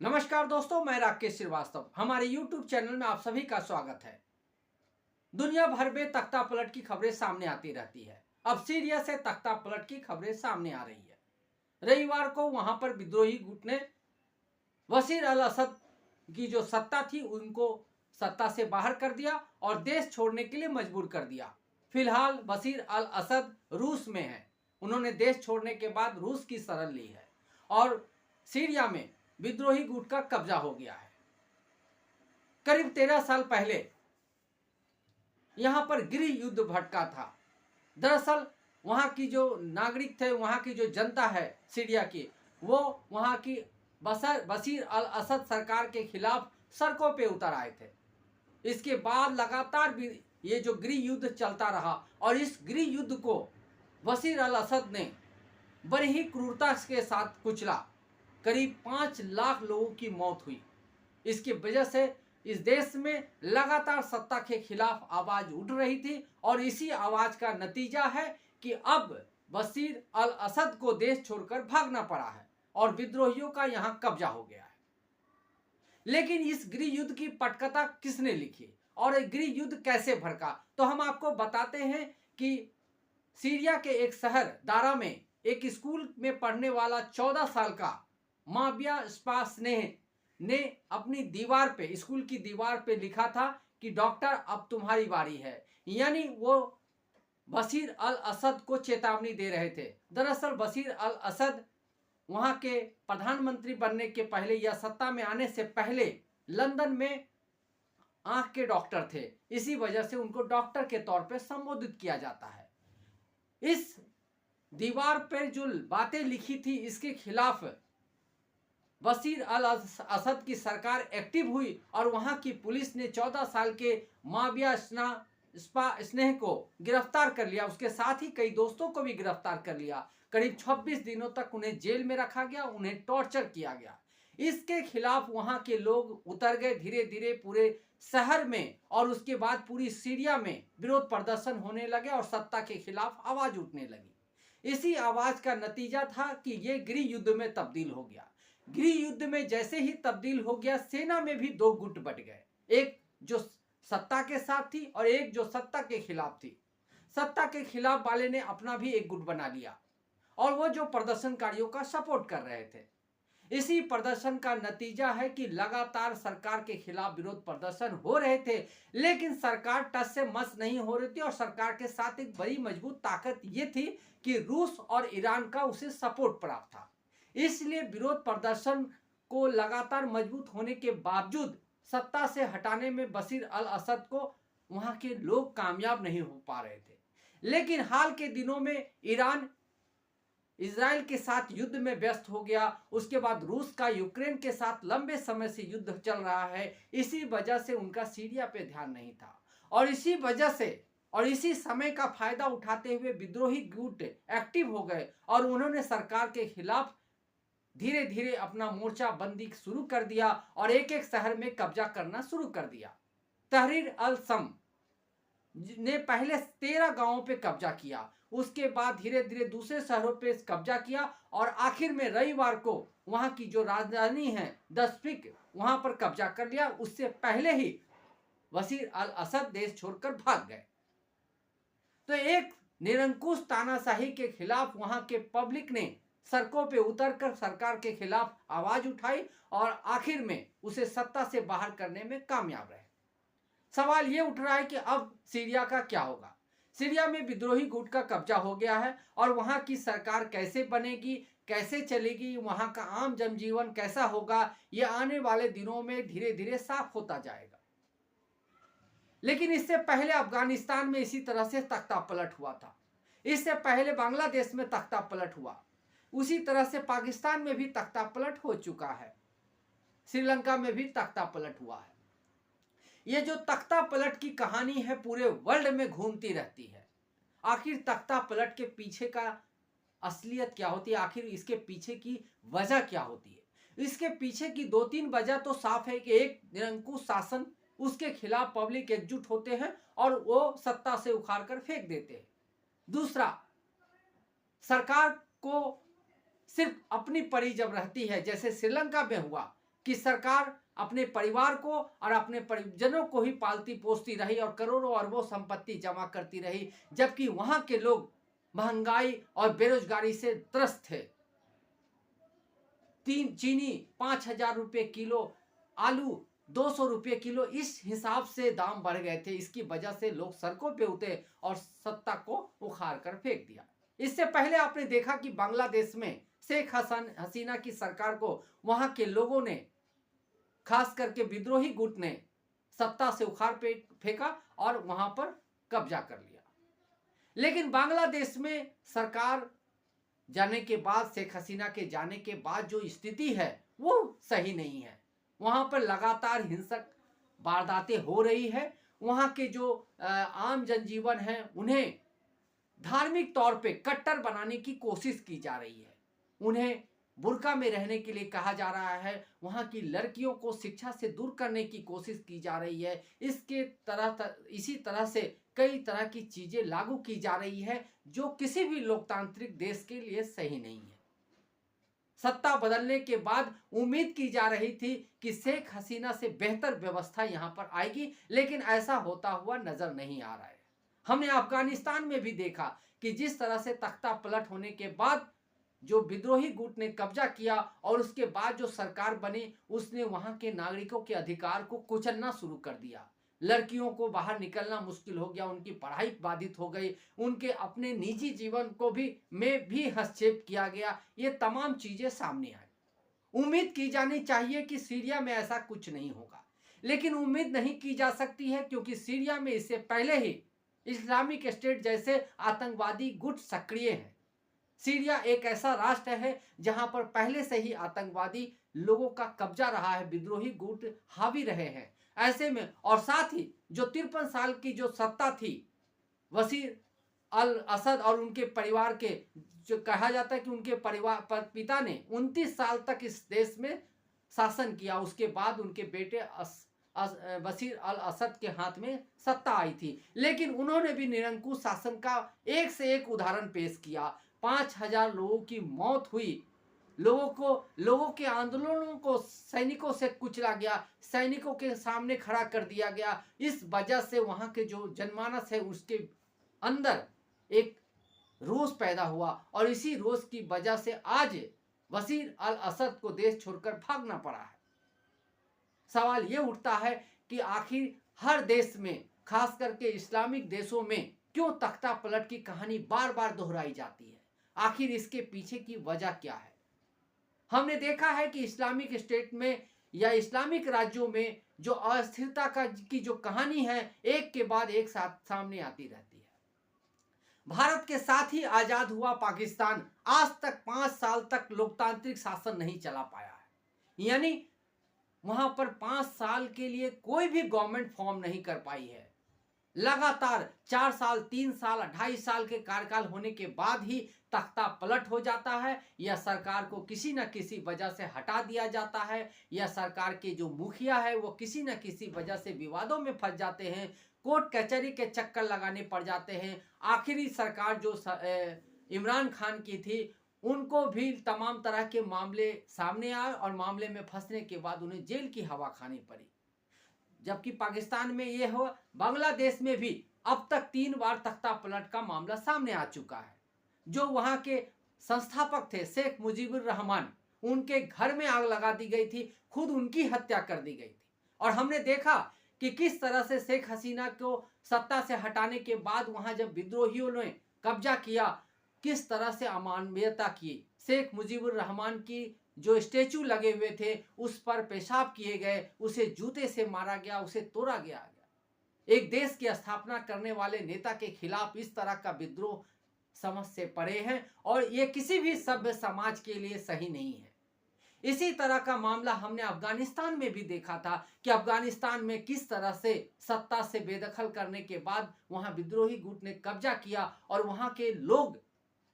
नमस्कार दोस्तों, मैं राकेश श्रीवास्तव। हमारे YouTube चैनल में आप सभी का स्वागत है। दुनिया भर में तख्ता पलट की खबरें सामने आती रहती है। अब सीरिया से तख्ता पलट की खबरें सामने आ रही है। रविवार को वहां पर विद्रोही गुट ने बशीर अल असद की जो सत्ता थी उनको सत्ता से बाहर कर दिया और देश छोड़ने के लिए मजबूर कर दिया। फिलहाल बशीर अल असद रूस में है। उन्होंने देश छोड़ने के बाद रूस की शरण ली है और सीरिया में विद्रोही गुट का कब्जा हो गया है। करीब 13 साल पहले यहां पर गृह युद्ध भड़का था। दरअसल वहां की जो नागरिक थे, वहां की जो जनता है सीरिया की, वो वहां की बशीर अल असद सरकार के खिलाफ सड़कों पे उतर आए थे। इसके बाद लगातार भी ये जो गृह युद्ध चलता रहा और इस गृह युद्ध को बशीर अल असद ने बड़ी ही क्रूरता के साथ कुचला। करीब 5 लाख लोगों की मौत हुई। इसकी वजह से इस देश में लगातार सत्ता के खिलाफ आवाज उठ रही थी और इसी आवाज का नतीजा है कि अब बशीर अल असद को देश छोड़कर भागना पड़ा है और विद्रोहियों का यहां कब्जा हो गया है। लेकिन इस गृह युद्ध की पटकथा किसने लिखी और गृह युद्ध कैसे भड़का, तो हम आपको बताते हैं कि सीरिया के एक शहर दारा में एक स्कूल में पढ़ने वाला 14 साल का माविया स्पास्नेह ने अपनी दीवार पे, स्कूल की दीवार पे लिखा था कि डॉक्टर अब तुम्हारी बारी है। यानी वो बशीर अल असद को चेतावनी दे रहे थे। दरअसल बशीर अल असद वहां के प्रधानमंत्री बनने के पहले या सत्ता में आने से पहले लंदन में आंख के डॉक्टर थे। इसी वजह से उनको डॉक्टर के तौर पे संबोधित किया जाता है। इस दीवार पर जो बातें लिखी थी इसके खिलाफ बशीर अल असद की सरकार एक्टिव हुई और वहां की पुलिस ने 14 साल के माविया स्नेह को गिरफ्तार कर लिया। उसके साथ ही कई दोस्तों को भी गिरफ्तार कर लिया। करीब 26 दिनों तक उन्हें जेल में रखा गया, उन्हें टॉर्चर किया गया। इसके खिलाफ वहां के लोग उतर गए धीरे धीरे पूरे शहर में और उसके बाद पूरी सीरिया में विरोध प्रदर्शन होने लगे और सत्ता के खिलाफ आवाज उठने लगी। इसी आवाज का नतीजा था कि यह गृह युद्ध में तब्दील हो गया। गृह युद्ध में जैसे ही तब्दील हो गया, सेना में भी दो गुट बट गए, एक जो सत्ता के साथ थी और एक जो सत्ता के खिलाफ थी। सत्ता के खिलाफ वाले ने अपना भी एक गुट बना लिया और वो जो प्रदर्शनकारियों का सपोर्ट कर रहे थे। इसी प्रदर्शन का नतीजा है कि लगातार सरकार के खिलाफ विरोध प्रदर्शन हो रहे थे, लेकिन सरकार टस से मस नहीं हो रही थी और सरकार के साथ एक बड़ी मजबूत ताकत ये थी कि रूस और ईरान का उसे सपोर्ट प्राप्त था। इसलिए विरोध प्रदर्शन को लगातार मजबूत होने के बावजूद सत्ता से हटाने में बशीर अल असद को वहां के लोग कामयाब नहीं हो पा रहे थे। लेकिन हाल के दिनों में ईरान इजराइल के साथ युद्ध में व्यस्त हो गया। उसके बाद रूस का यूक्रेन के साथ लंबे समय से युद्ध चल रहा है। इसी वजह से उनका सीरिया पे ध्यान नहीं था और इसी वजह से और इसी समय का फायदा उठाते हुए विद्रोही गुट एक्टिव हो गए और उन्होंने सरकार के खिलाफ धीरे धीरे अपना मोर्चा बंदी शुरू कर दिया और एक एक शहर में कब्जा करना शुरू कर दिया। तहरीर अल शम ने पहले 13 गांवों पे कब्जा किया, उसके बाद धीरे धीरे दूसरे शहरों पे कब्जा किया और आखिर में रविवार को वहां की जो राजधानी है दमिश्क, वहां पर कब्जा कर लिया। उससे पहले ही बशीर अल असद देश छोड़कर भाग गए। तो एक निरंकुश तानाशाही के खिलाफ वहां के पब्लिक ने सड़कों पे उतरकर सरकार के खिलाफ आवाज उठाई और आखिर में उसे सत्ता से बाहर करने में कामयाब रहे। सवाल ये उठ रहा है कि अब सीरिया का क्या होगा। सीरिया में विद्रोही गुट का कब्जा हो गया है और वहां की सरकार कैसे बनेगी, कैसे चलेगी, वहां का आम जनजीवन कैसा होगा, ये आने वाले दिनों में धीरे धीरे साफ होता जाएगा। लेकिन इससे पहले अफगानिस्तान में इसी तरह से तख्ता पलट हुआ था। इससे पहले बांग्लादेश में तख्ता पलट हुआ। उसी तरह से पाकिस्तान में भी तख्ता पलट हो चुका है। श्रीलंका में भी तख्ता पलट हुआ है। ये जो तख्ता पलट की कहानी है पूरे वर्ल्ड में घूमती रहती है। आखिर तख्ता पलट के पीछे का असलियत क्या होती है, आखिर इसके पीछे की वजह क्या होती है। इसके पीछे की 2-3 वजह तो साफ है कि एक निरंकुश शासन, उसके खिलाफ पब्लिक एकजुट होते हैं और वो सत्ता से उखाड़ कर फेंक देते हैं। दूसरा, सरकार को सिर्फ अपनी पड़ी जब रहती है, जैसे श्रीलंका में हुआ कि सरकार अपने परिवार को और अपने परिजनों को ही पालती पोसती रही और करोड़ों अरबों संपत्ति जमा करती रही, जबकि वहां के लोग महंगाई और बेरोजगारी से त्रस्त थे। चीनी 5,000 रुपये किलो, आलू 200 रुपये किलो, इस हिसाब से दाम बढ़ गए थे। इसकी वजह से लोग सड़कों पे उतरे और सत्ता को उखाड़ कर फेंक दिया। इससे पहले आपने देखा कि बांग्लादेश में शेख हसीना की सरकार को वहां के लोगों ने, खास करके विद्रोही गुट ने सत्ता से उखाड़ फेंका और वहां पर कब्जा कर लिया। लेकिन बांग्लादेश में सरकार जाने के बाद, शेख हसीना के जाने के बाद जो स्थिति है वो सही नहीं है। वहां पर लगातार हिंसक वारदातें हो रही है। वहां के जो आम जनजीवन है उन्हें धार्मिक तौर पे कट्टर बनाने की कोशिश की जा रही है। उन्हें बुर्का में रहने के लिए कहा जा रहा है। वहां की लड़कियों को शिक्षा से दूर करने की कोशिश की जा रही है। इसी तरह से कई तरह की चीजें लागू की जा रही है जो किसी भी लोकतांत्रिक देश के लिए सही नहीं है। सत्ता बदलने के बाद उम्मीद की जा रही थी कि शेख हसीना से बेहतर व्यवस्था यहां पर आएगी, लेकिन ऐसा होता हुआ नजर नहीं आ रहा है। हमने अफगानिस्तान में भी देखा कि जिस तरह से तख्ता पलट होने के बाद जो विद्रोही गुट ने कब्जा किया और उसके बाद जो सरकार बनी, उसने वहां के नागरिकों के अधिकार को कुचलना शुरू कर दिया। लड़कियों को बाहर निकलना मुश्किल हो गया, उनकी पढ़ाई बाधित हो गई, उनके अपने निजी जीवन को में भी हस्तक्षेप किया गया। ये तमाम चीजें सामने आई। उम्मीद की जानी चाहिए कि सीरिया में ऐसा कुछ नहीं होगा, लेकिन उम्मीद नहीं की जा सकती है क्योंकि सीरिया में इससे पहले ही इस्लामिक स्टेट जैसे आतंकवादी गुट सक्रिय हैं। सीरिया एक ऐसा राष्ट्र है जहां पर पहले से ही आतंकवादी लोगों का कब्जा रहा है, विद्रोही गुट हावी रहे हैं। ऐसे में और साथ ही जो 53 साल की जो सत्ता थी बशीर अल असद और उनके परिवार के, जो कहा जाता है कि उनके परिवार पिता ने 29 साल तक इस देश में शासन किया, उसके बाद उनके बेटे बशीर अल असद के हाथ में सत्ता आई थी, लेकिन उन्होंने भी निरंकुश शासन का एक से एक उदाहरण पेश किया। 5,000 लोगों की मौत हुई, लोगों के आंदोलनों को सैनिकों से कुचला गया, सैनिकों के सामने खड़ा कर दिया गया। इस वजह से वहां के जो जनमानस है उसके अंदर एक रोष पैदा हुआ और इसी रोष की वजह से आज बशीर अल असद को देश छोड़कर भागना पड़ा है। सवाल ये उठता है कि आखिर हर देश में, खास करके इस्लामिक देशों में, क्यों तख्ता पलट की कहानी बार बार दोहराई जाती है? आखिर इसके पीछे की वजह क्या है? हमने देखा है कि इस्लामिक स्टेट में या इस्लामिक राज्यों में जो अस्थिरता की जो कहानी है एक के बाद एक साथ सामने आती रहती है। भारत के साथ ही आजाद हुआ पाकिस्तान आज तक 5 साल तक लोकतांत्रिक शासन नहीं चला पाया है, यानी वहां पर 5 साल के लिए कोई भी गवर्नमेंट फॉर्म नहीं कर पाई है। लगातार 4 साल, 3 साल, 2.5 साल के कार्यकाल होने के बाद ही तख्ता पलट हो जाता है, या सरकार को किसी न किसी वजह से हटा दिया जाता है, या सरकार के जो मुखिया है वो किसी न किसी वजह से विवादों में फंस जाते हैं, कोर्ट कचहरी के चक्कर लगाने पड़ जाते हैं। आखिरी सरकार जो इमरान खान की थी, उनको भी तमाम तरह के मामले सामने आए और मामले में फंसने के बाद उन्हें जेल की हवा खानी पड़ी। जबकि पाकिस्तान में ये हो, बांग्लादेश में भी अब तक 3 बार तख्ता पलट का मामला सामने आ चुका है। जो वहां के संस्थापक थे शेख मुजीबुर रहमान, उनके घर में आग लगा दी गई थी, खुद उनकी हत्या कर दी गई थी। और हमने देखा कि किस तरह से शेख हसीना को सत्ता से हटाने के बाद वहां जब विद्रोहियों ने कब्जा किया, किस तरह से अमानवीयता की। शेख मुजीबुर रहमान की जो स्टेचू लगे हुए थे उस पर पेशाब किए गए, उसे जूते से मारा गया, उसे तोड़ा गया। एक देश की स्थापना करने वाले नेता के खिलाफ इस तरह का विद्रोह समझ से परे है और ये किसी भी सभ्य समाज के लिए सही नहीं है। इसी तरह का मामला हमने अफगानिस्तान में भी देखा था कि अफगानिस्तान में किस तरह से सत्ता से बेदखल करने के बाद वहां विद्रोही गुट ने कब्जा किया और वहां के लोग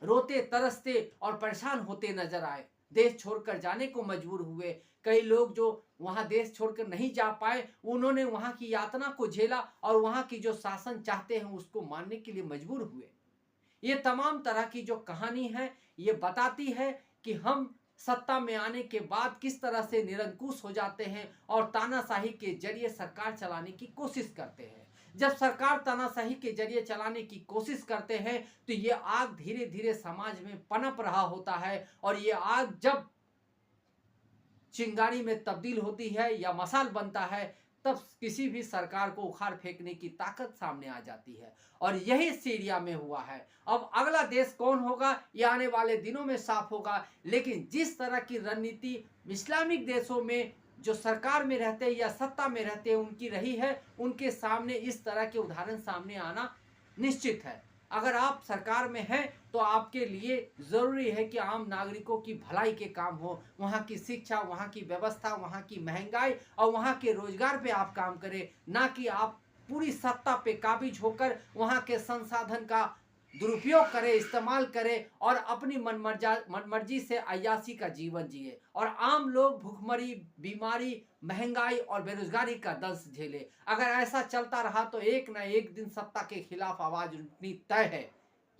रोते तरसते और परेशान होते नजर आए, देश छोड़कर जाने को मजबूर हुए। कई लोग जो वहां देश छोड़कर नहीं जा पाए, उन्होंने वहां की यातना को झेला और वहां की जो शासन चाहते हैं उसको मानने के लिए मजबूर हुए। ये तमाम तरह की जो कहानी है ये बताती है कि हम सत्ता में आने के बाद किस तरह से निरंकुश हो जाते हैं और तानाशाही के जरिए सरकार चलाने की कोशिश करते हैं। जब सरकार तानाशाही के जरिए चलाने की कोशिश करते हैं तो ये आग धीरे धीरे समाज में पनप रहा होता है, और ये आग जब चिंगारी में तब्दील होती है या मशाल बनता है, तब किसी भी सरकार को उखाड़ फेंकने की ताकत सामने आ जाती है। और यही सीरिया में हुआ है। अब अगला देश कौन होगा यह आने वाले दिनों में साफ होगा, लेकिन जिस तरह की रणनीति इस्लामिक देशों में जो सरकार में रहते हैं या सत्ता में रहते हैं उनकी रही है, उनके सामने इस तरह के उदाहरण सामने आना निश्चित है। अगर आप सरकार में हैं तो आपके लिए ज़रूरी है कि आम नागरिकों की भलाई के काम हो, वहाँ की शिक्षा, वहाँ की व्यवस्था, वहाँ की महंगाई और वहाँ के रोजगार पे आप काम करें, ना कि आप पूरी सत्ता पे काबिज होकर वहाँ के संसाधन का दुरुपयोग करे, इस्तेमाल करे और अपनी मनमर्जी से अय्याशी का जीवन जिए और आम लोग भूखमरी, बीमारी, महंगाई और बेरोजगारी का दंश झेले। अगर ऐसा चलता रहा तो एक न एक दिन सत्ता के खिलाफ आवाज उठनी तय है।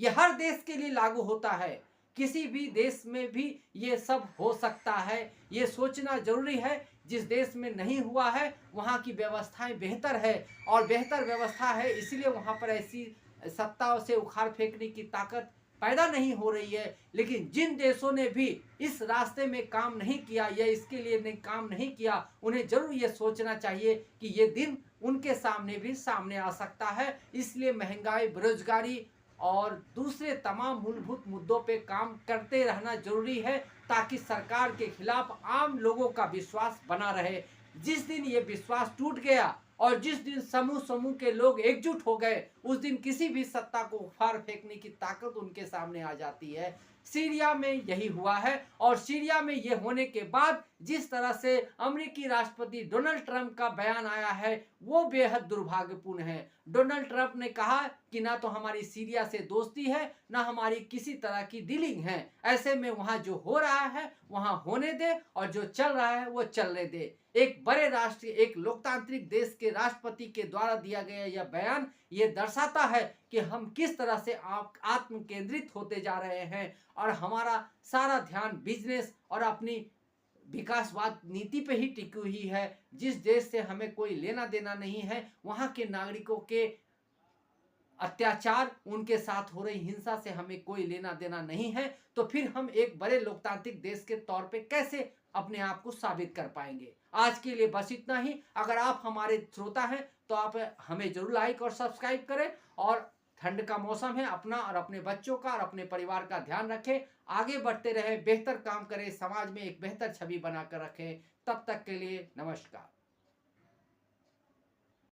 ये हर देश के लिए लागू होता है, किसी भी देश में भी ये सब हो सकता है। ये सोचना जरूरी है, जिस देश में नहीं हुआ है वहाँ की व्यवस्थाएं बेहतर है और बेहतर व्यवस्था है इसलिए वहाँ पर ऐसी सत्ता से उखाड़ फेंकने की ताकत पैदा नहीं हो रही है। लेकिन जिन देशों ने भी इस रास्ते में काम नहीं किया या इसके लिए काम नहीं किया, उन्हें जरूर ये सोचना चाहिए कि ये दिन उनके सामने भी सामने आ सकता है। इसलिए महंगाई, बेरोजगारी और दूसरे तमाम मूलभूत मुद्दों पे काम करते रहना जरूरी है, ताकि सरकार के खिलाफ आम लोगों का विश्वास बना रहे। जिस दिन ये विश्वास टूट गया और जिस दिन समूह समूह के लोग एकजुट हो गए, उस दिन किसी भी सत्ता को उखाड़ फेंकने की ताकत उनके सामने आ जाती है। सीरिया में यही हुआ है और सीरिया में यह होने के बाद जिस तरह से अमेरिकी राष्ट्रपति डोनाल्ड ट्रंप का बयान आया है वो बेहद दुर्भाग्यपूर्ण है। डोनाल्ड ट्रंप ने कहा कि ना तो हमारी सीरिया से दोस्ती है, ना हमारी किसी तरह की डीलिंग है। ऐसे में वहां जो हो रहा है वहां होने दे और जो चल रहा है वो चलने दे। एक बड़े राष्ट्र, एक लोकतांत्रिक देश के राष्ट्रपति के द्वारा दिया गया यह बयान ये दर्शाता है कि हम किस तरह से आत्म केंद्रित होते जा रहे हैं और हमारा सारा ध्यान बिजनेस और अपनी विकासवाद नीति पे ही टिकी हुई है। जिस देश से हमें कोई लेना देना नहीं है, वहां के नागरिकों के अत्याचार, उनके साथ हो रही हिंसा से हमें कोई लेना देना नहीं है, तो फिर हम एक बड़े लोकतांत्रिक देश के तौर पे कैसे अपने आप को साबित कर पाएंगे। आज के लिए बस इतना ही। अगर आप हमारे श्रोता हैं तो आप हमें जरूर लाइक और सब्सक्राइब करें और ठंड का मौसम है, अपना और अपने बच्चों का और अपने परिवार का ध्यान रखें। आगे बढ़ते रहें, बेहतर काम करें, समाज में एक बेहतर छवि बनाकर रखें। तब तक के लिए नमस्कार।